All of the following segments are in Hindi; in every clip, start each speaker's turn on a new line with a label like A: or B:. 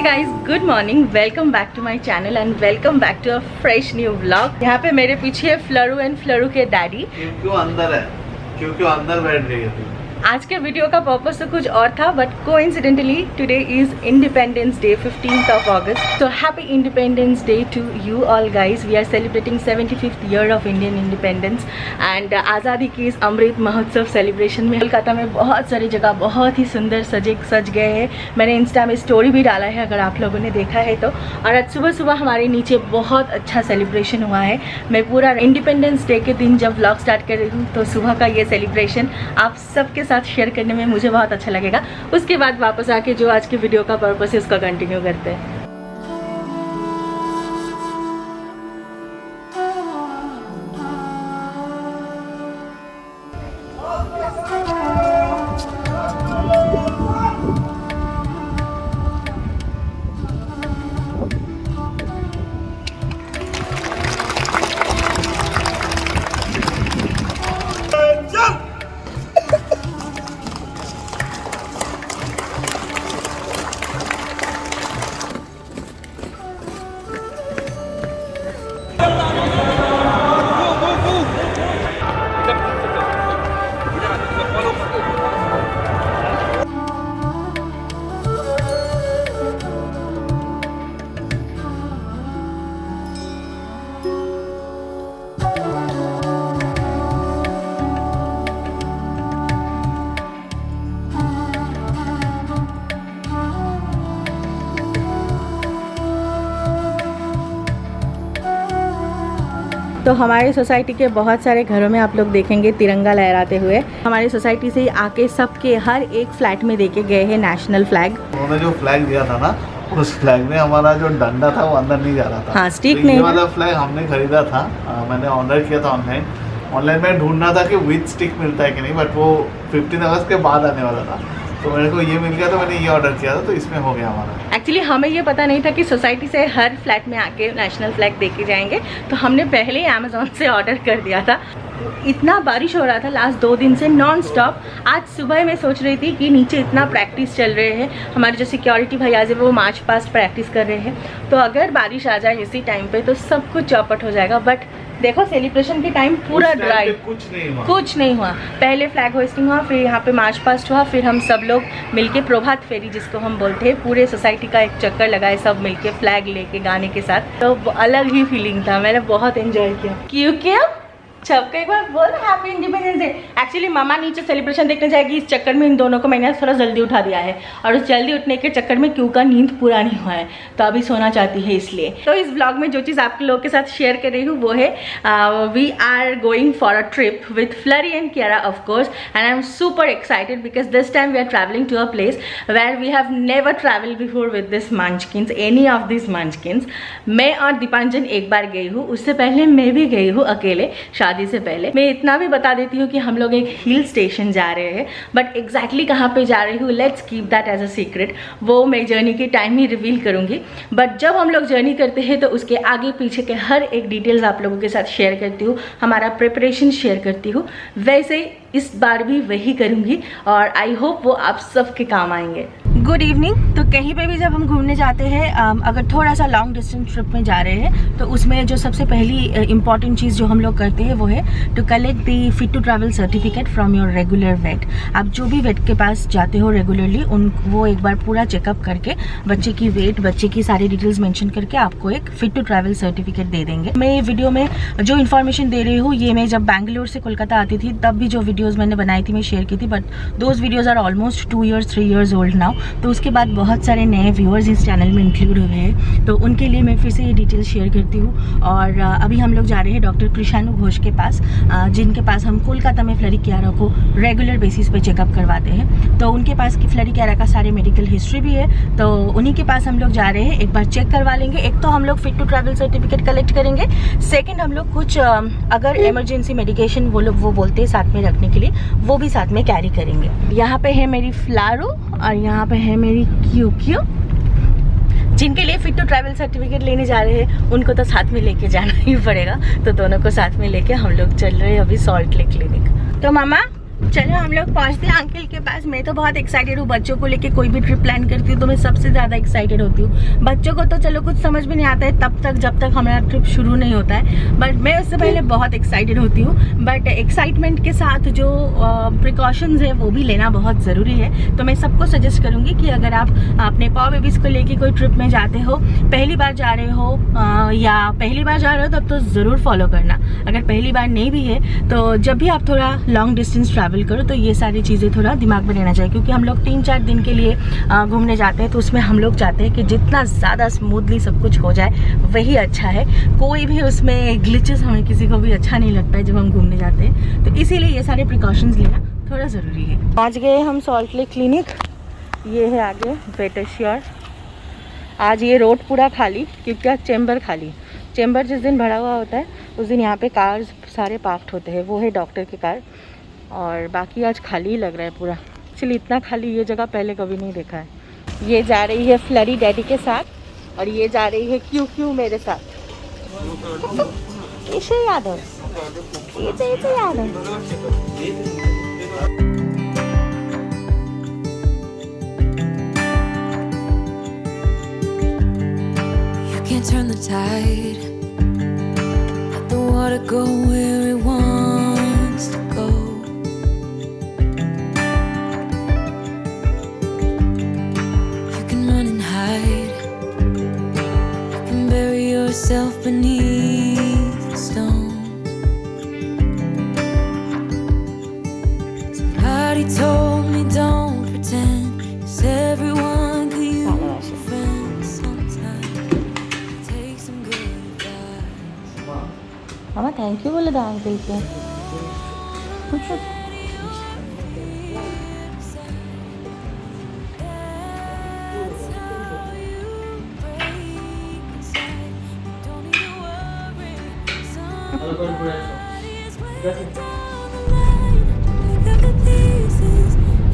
A: Guys, good morning, welcome back to my channel and welcome back to a fresh new vlog. यहाँ पे मेरे पीछे है फ्लरू एंड फ्लरू के डैडी।
B: क्यों अंदर है? क्यों अंदर बैठ रही है?
A: आज के वीडियो का पर्पस तो कुछ और था, but coincidentally today is independence day, 15th of August। So happy Independence Day to you all guys। We are celebrating 75th year of Indian independence and आज़ादी की इस अमृत महोत्सव सेलिब्रेशन में कोलकाता में बहुत सारी जगह बहुत ही सुंदर सज गए हैं। मैंने इंस्टा में स्टोरी भी डाला है अगर आप लोगों ने देखा है तो। और आज सुबह सुबह हमारे नीचे बहुत अच्छा सेलिब्रेशन हुआ है। मैं पूरा इंडिपेंडेंस डे के दिन जब व्लॉग स्टार्ट कर रही हूँ तो सुबह का ये सेलिब्रेशन आप सबके साथ शेयर करने में मुझे बहुत अच्छा लगेगा। उसके बाद वापस आके जो आज के वीडियो का पर्पस है उसका कंटिन्यू करते हैं। तो हमारी सोसाइटी के बहुत सारे घरों में आप लोग देखेंगे तिरंगा लहराते हुए। हमारी सोसाइटी से ही आके सबके हर एक फ्लैट में देके गए हैं नेशनल फ्लैग।
B: उन्होंने जो फ्लैग दिया था ना, उस फ्लैग में हमारा जो डंडा था वो अंदर नहीं जा रहा था।
A: हाँ, स्टिक
B: तो
A: नहीं।
B: ये वाला फ्लैग हमने खरीदा था, मैंने ऑर्डर किया था ऑनलाइन में ढूंढना था कि विद स्टिक मिलता है कि नहीं, बट वो 15 अगस्त के बाद आने वाला था तो मेरे को ये मिल गया, तो मैंने ये ऑर्डर किया था, तो इसमें हो गया हमारा।
A: एक्चुअली हमें ये पता नहीं था कि सोसाइटी से हर फ्लैट में आके नेशनल फ्लैग देके जाएंगे, तो हमने पहले ही अमेज़ॉन से ऑर्डर कर दिया था। इतना बारिश हो रहा था लास्ट 2 दिन से नॉन स्टॉप। आज सुबह मैं सोच रही थी कि नीचे इतना प्रैक्टिस चल रहे हैं, हमारे जो सिक्योरिटी भैया है वो मार्च पास्ट प्रैक्टिस कर रहे हैं, तो अगर बारिश आ जाए इसी टाइम पे तो सब कुछ चौपट हो जाएगा। बट देखो सेलिब्रेशन के टाइम पूरा ड्राई, कुछ नहीं हुआ। पहले फ्लैग होस्टिंग हुआ, फिर यहाँ पे मार्च पास्ट हुआ, फिर हम सब लोग मिलके प्रभात फेरी जिसको हम बोलते हैं, पूरे सोसाइटी का एक चक्कर लगाए सब मिलके फ्लैग लेके गाने के साथ। तो अलग ही फीलिंग था, मैंने बहुत एंजॉय किया। क्योंकि सबको एक बार बोल हैप्पी इंडिपेंडेंस डे। एक्चुअली मामा नीचे सेलिब्रेशन देखने जाएगी, इस चक्कर में इन दोनों को मैंने थोड़ा जल्दी उठा दिया है, और उस जल्दी उठने के चक्कर में क्यों का नींद पूरा नहीं हुआ है तो अभी सोना चाहती है इसलिए। तो इस ब्लॉग में जो चीज़ आप लोगों के साथ शेयर कर रही हूँ वो है we are going for a trip with Flurry and Kiara of course, and I am super excited because this time we are travelling to a place where we have never travel before with this munchkins, any of this munchkins. मैं और दीपांजन एक बार गई हूँ, उससे पहले मैं भी गई हूँ अकेले शादी से पहले। मैं इतना भी बता देती हूँ कि हम लोग एक हिल स्टेशन जा रहे हैं, बट एग्जैक्टली कहाँ पे जा रही हूँ let's keep that as a secret, वो मैं जर्नी के टाइम ही रिवील करूँगी। बट जब हम लोग जर्नी करते हैं तो उसके आगे पीछे के हर एक डिटेल्स आप लोगों के साथ शेयर करती हूँ, हमारा प्रिपरेशन शेयर करती हूँ। वैसे ही इस बार भी वही करूँगी और आई होप वो आप सबके काम आएंगे। Good evening. तो कहीं पे भी जब हम घूमने जाते हैं, अगर थोड़ा सा लॉन्ग डिस्टेंस ट्रिप में जा रहे हैं तो उसमें जो सबसे पहली इंपॉर्टेंट चीज़ जो हम लोग करते हैं वो है to collect the fit to travel certificate from your regular vet. आप जो भी वेट के पास जाते हो रेगुलरली वो एक बार पूरा चेकअप करके बच्चे की वेट, बच्चे की सारी डिटेल्स मेंशन करके आपको एक फिट टू ट्रैवल सर्टिफिकेट दे देंगे। मैं वीडियो में जो इन्फॉर्मेशन दे रही हूँ ये मैं जब बैंगलोर से कोलकाता आती थी तब भी जो वीडियोज़ मैंने बनाई थी मैं शेयर की थी, but those videos are almost 2 years 3 years old now. तो उसके बाद बहुत सारे नए व्यूअर्स इस चैनल में इंक्लूड हुए हैं, तो उनके लिए मैं फिर से ये डिटेल्स शेयर करती हूँ। और अभी हम लोग जा रहे हैं डॉक्टर कृषाणु घोष के पास, जिनके पास हम कोलकाता में फ्लरी कियारा को रेगुलर बेसिस पे चेकअप करवाते हैं। तो उनके पास की फ्लरी कियारा का सारे मेडिकल हिस्ट्री भी है, तो उन्हीं के पास हम लोग जा रहे हैं। एक बार चेक करवा लेंगे। एक तो हम लोग fit to travel certificate collect करेंगे, सेकेंड हम लोग कुछ अगर इमरजेंसी मेडिकेशन वो लोग वो बोलते हैं साथ में रखने के लिए, वो भी साथ में कैरी करेंगे। यहाँ पे है मेरी फ्लारू और यहाँ पे है मेरी क्यू, जिनके लिए फिट टू ट्रैवल सर्टिफिकेट लेने जा रहे हैं उनको तो साथ में लेके जाना ही पड़ेगा, तो दोनों को साथ में लेके हम लोग चल रहे हैं अभी सॉल्ट लेक क्लिनिक। तो मामा चलो हम लोग पहुंचते हैं अंकल के पास। मैं तो बहुत एक्साइटेड हूँ, बच्चों को लेके कोई भी ट्रिप प्लान करती हूँ तो मैं सबसे ज़्यादा एक्साइटेड होती हूँ। बच्चों को तो चलो कुछ समझ में नहीं आता है तब तक जब तक हमारा ट्रिप शुरू नहीं होता है, बट मैं उससे पहले बहुत एक्साइटेड होती हूँ। बट एक्साइटमेंट के साथ जो प्रिकॉशंस है वो भी लेना बहुत ज़रूरी है। तो मैं सबको सजेस्ट करूँगी कि अगर आप अपने पाव बेबीज़ को लेके कोई ट्रिप में जाते हो, पहली बार जा रहे हो या पहली बार जा रहे हो, तब तो ज़रूर फॉलो करना। अगर पहली बार नहीं भी है तो जब भी आप थोड़ा लॉन्ग डिस्टेंस ट्रैवल करो तो ये सारी चीज़ें थोड़ा दिमाग में रहना चाहिए, क्योंकि हम लोग 3-4 दिन के लिए घूमने जाते हैं। तो उसमें हम लोग चाहते हैं कि जितना ज़्यादा स्मूथली सब कुछ हो जाए वही अच्छा है। कोई भी उसमें ग्लिचेस हमें किसी को भी अच्छा नहीं लगता है जब हम घूमने जाते हैं, तो इसीलिए ये सारे प्रिकॉशंस लेना थोड़ा ज़रूरी है। पहुँच गए हम सॉल्ट लेक क्लिनिक। ये है आगे वेट एश्योर। आज ये रोड पूरा खाली, क्योंकि आज चैम्बर खाली। चैम्बर जिस दिन भरा हुआ होता है उस दिन यहाँ पे कार्स सारे पार्क्ड होते हैं, वो है डॉक्टर के कार, और बाकी आज खाली ही लग रहा है पूरा। चलिए इतना खाली ये जगह पहले कभी नहीं देखा है। ये जा रही है फ्लरी डैडी के साथ और ये जा रही है क्यू मेरे साथ। इसे यादव, इसे Yadav.
C: Can't turn the tide, let the water go where it wants to go. You can run and hide, you can bury yourself beneath the stones. Somebody told me don't pretend, 'cause everyone could use your friends sometimes.
A: Mama thank you बोले था अंकल को।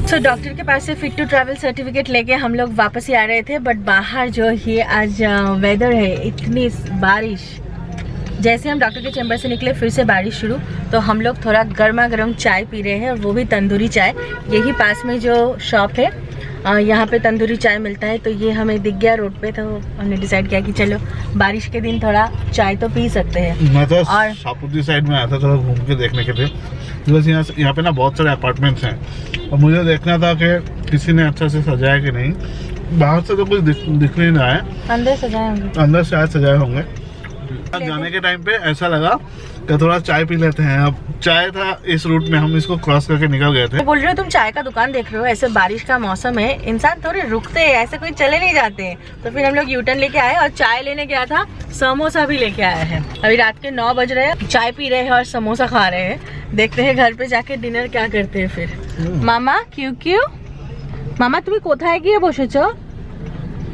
A: तो डॉक्टर के पास से फिट टू ट्रैवल सर्टिफिकेट लेके हम लोग वापस ही आ रहे थे, बट बाहर जो ये आज वेदर है, इतनी बारिश। जैसे हम डॉक्टर के चैम्बर से निकले फिर से बारिश शुरू, तो हम लोग थोड़ा गर्मा गर्म चाय पी रहे हैं, और वो भी तंदूरी चाय। यही पास में जो शॉप है यहाँ पे तंदूरी चाय मिलता है, तो ये हमें दिख गया रोड पे, तो हमने डिसाइड किया कि चलो बारिश के दिन थोड़ा चाय तो पी सकते हैं।
B: मैं तो और शाहपुरी साइड में आया था थोड़ा घूम के देखने के लिए, बस यहाँ पे ना बहुत सारे अपार्टमेंट्स हैं और मुझे देखना था कि किसी ने अच्छा से सजाया कि नहीं। बाहर से तो कुछ दिख नहीं रहा है,
A: अंदर सजाए होंगे,
B: अंदर शायद सजाए होंगे। जाने के टाइम पे ऐसा लगा कि थोड़ा चाय पी लेते हैं। अब चाय था इस रूट में, हम इसको क्रॉस करके निकल गए थे।
A: बोल रहे हो तुम चाय का दुकान देख रहे हो, ऐसे बारिश का मौसम है, इंसान थोड़े रुकते हैं, ऐसे कोई चले नहीं जाते। तो फिर हम लोग यूटर्न लेके आए और चाय लेने गया था, समोसा भी लेके आया है। अभी रात के 9 बज रहे हैं, चाय पी रहे हैं और समोसा खा रहे हैं। देखते हैं घर पे जाके डिनर क्या करते हैं फिर। मामा क्यों मामा तुम्हें कोथाय गए बसेছো?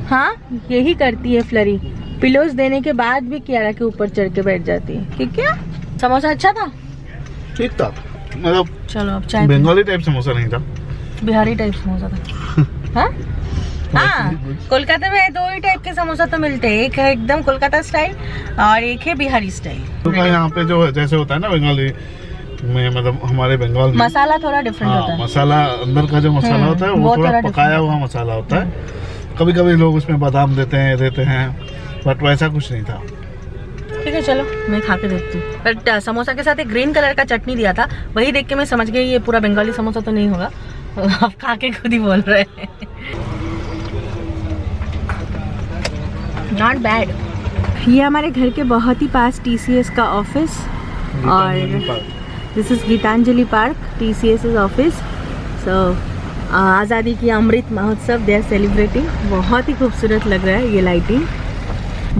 A: हाँ यही करती है फ्लरी, पिलोज देने के बाद भी कियारा के ऊपर चढ़ के बैठ जाती है। ठीक है, समोसा अच्छा था,
B: ठीक था, मतलब
A: चलो अब चाय।
B: बंगाली टाइप समोसा नहीं था,
A: बिहारी टाइप समोसा था। हाँ हाँ, कोलकाता में 2 ही टाइप के समोसा तो मिलते हैं, एक है एकदम कोलकाता स्टाइल और एक है बिहारी स्टाइल।
B: तो यहाँ पे जो जैसे होता है ना बंगाली में, मतलब हमारे बंगाल में
A: मसाला थोड़ा डिफरेंट होता है। मसाला
B: अंदर का जो मसाला होता है वो थोड़ा पकाया हुआ मसाला होता है। कभी कभी लोग उसमें बादाम देते हैं, बट वैसा कुछ नहीं था।
A: ठीक है चलो मैं खा के देखती हूँ। बट समोसा के साथ एक ग्रीन कलर का चटनी दिया था, वही देख के मैं समझ गई ये पूरा बंगाली समोसा तो नहीं होगा। अब खा के खुद ही बोल रहे हैं। Not bad. ये हमारे घर के बहुत ही पास TCS का ऑफिस, और this is Gitanjali park, TCS office. So आज़ादी की Amrit Mahotsav they are celebrating. बहुत ही खूबसूरत लग रहा है ये लाइटिंग,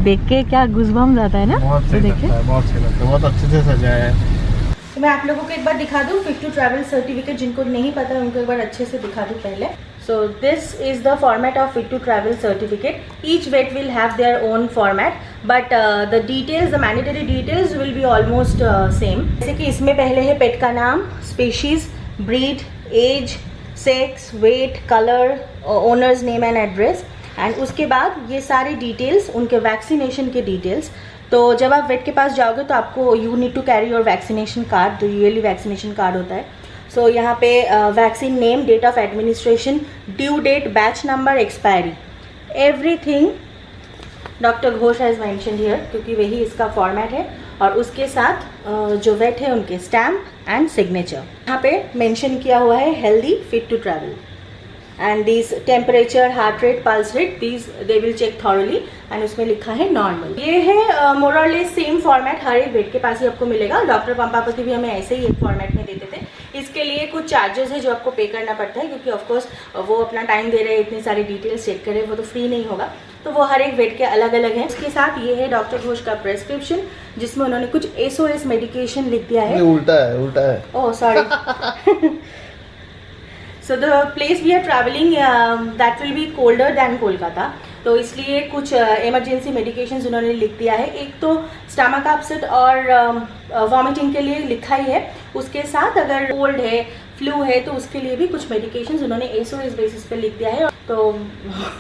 A: देख के क्या गुज़बम्स आता है ना। तो देखिए
B: बहुत सही लगता है, बहुत अच्छे से सजाया है।
A: तो मैं आप लोगों को एक बार दिखा दूँ फिट टू ट्रैवल सर्टिफिकेट, जिनको नहीं पता है उनको एक बार अच्छे से दिखा दूँ पहले। So this is the format of fit to travel certificate. Each vet will have their own format, but the details, the mandatory details will be almost same. जैसे कि इसमें पहले है पेट का नाम, species, breed, age, sex, weight, colour, owner's name and address, and उसके बाद ये सारे डिटेल्स, उनके वैक्सीनेशन के डिटेल्स। तो जब आप वेट के पास जाओगे तो आपको you need to carry your vaccination card, जो ईयरली वैक्सीनेशन कार्ड होता है। सो यहाँ पे vaccine name, date of administration, due date, batch number, expiry, everything doctor Ghosh has mentioned here, क्योंकि वही इसका फॉर्मेट है। और उसके साथ जो वेट है उनके स्टैम्प एंड सिग्नेचर। यहाँ पे मेंशन किया हुआ है healthy, fit to travel, and this temperature, heart rate, pulse rate, these they will check thoroughly, and उसमें लिखा है नॉर्मल। ये है मोर और लेस सेम फॉर्मेट, हर एक वेट के पास ही आपको मिलेगा। डॉक्टर पंपापति भी हमें ऐसे ही एक फॉर्मेट में देते थे। इसके लिए कुछ चार्जेस है जो आपको पे करना पड़ता है, क्योंकि ऑफकोर्स वो अपना टाइम दे रहे हैं, इतनी सारी डिटेल्स चेक कर रहे हैं, वो तो फ्री नहीं होगा, तो वो हर एक वेट के अलग अलग हैं। उसके साथ ये है डॉक्टर घोष का प्रेस्क्रिप्शन, जिसमें उन्होंने कुछ SOS मेडिकेशन लिख दिया है।
B: उल्टा है
A: oh sorry. So the place we are traveling that will be colder than Kolkata, तो इसलिए कुछ इमरजेंसी मेडिकेशंस उन्होंने लिख दिया है। एक तो स्टमक अपसेट और वॉमिटिंग के लिए लिखा ही है, उसके साथ अगर कोल्ड है, फ्लू है, तो उसके लिए भी कुछ मेडिकेशंस उन्होंने SOS बेसिस पे लिख दिया है। तो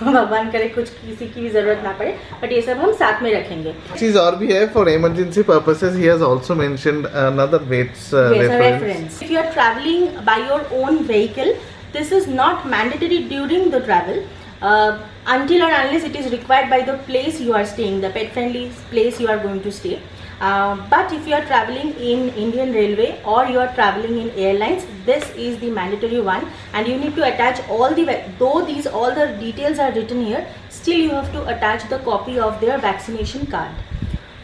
A: भगवान करे कुछ किसी की भी ज़रूरत ना पड़े, बट ये सब हम साथ में रखेंगे।
B: चीज और भी है, for emergency purposes he has also mentioned another vet's reference.
A: If you are traveling by your own vehicle, this is not mandatory during the travel until or unless it is required by the place you are staying, the pet friendly place you are going to stay. But if you are traveling in Indian Railway or you are traveling in airlines, this is the mandatory one, and you need to attach all the, though all the details are written here, still you have to attach the copy of their vaccination card.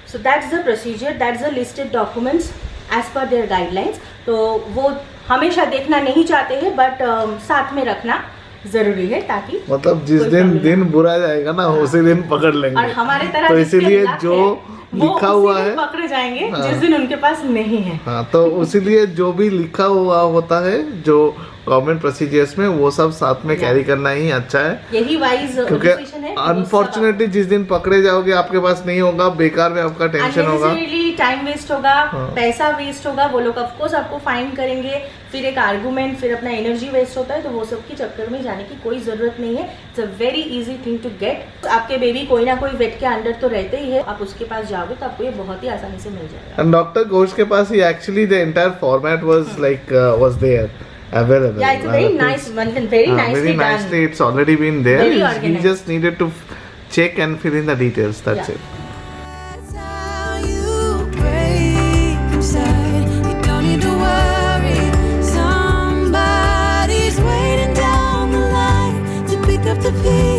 A: So that's the procedure, that's the listed documents as per their guidelines. तो वो हमेशा देखना नहीं चाहते हैं, बट साथ में रखना जरूरी है, ताकि
B: मतलब जिस दिन बुरा जाएगा ना, उसी दिन पकड़ लेंगे।
A: और हमारे तरह
B: तो इसीलिए जो लिखा हुआ है
A: पकड़े जाएंगे, जिस दिन उनके पास नहीं है।
B: हाँ, तो इसीलिए जो भी लिखा हुआ होता है जो गवर्नमेंट प्रोसीजर्स में, वो सब साथ में कैरी करना ही अच्छा है।
A: यही वाइज डिसीजन है।
B: अनफॉर्चुनेटली जिस दिन पकड़े जाओगे आपके पास नहीं होगा, बेकार में आपका टेंशन होगा,
A: टाइम वेस्ट होगा, पैसा वेस्ट होगा। वो लोग ऑफकोर्स आपको फाइन करेंगे, फिर एक आर्गुमेंट, फिर अपना एनर्जी वेस्ट होता है। तो वो सब के चक्कर में जाने की कोई जरूरत नहीं है। It's a very easy thing to get. आपके बेबी कोई ना कोई वेट के अंडर तो रहते ही है, आप उसके पास जाओगे तो आपको ये बहुत ही आसानी से मिल जाएगा।
B: एंड डॉक्टर घोष के पास ही actually the entire format was like was there available.
A: Yeah, it's a very nice one, very nicely done.
B: It's already been there.
A: Very
B: We
A: organized.
B: just needed to check and fill in the details. That's
A: Yeah.
B: it.
C: That's how you break inside. You don't need to worry. Somebody's waiting down the line to pick up the pieces.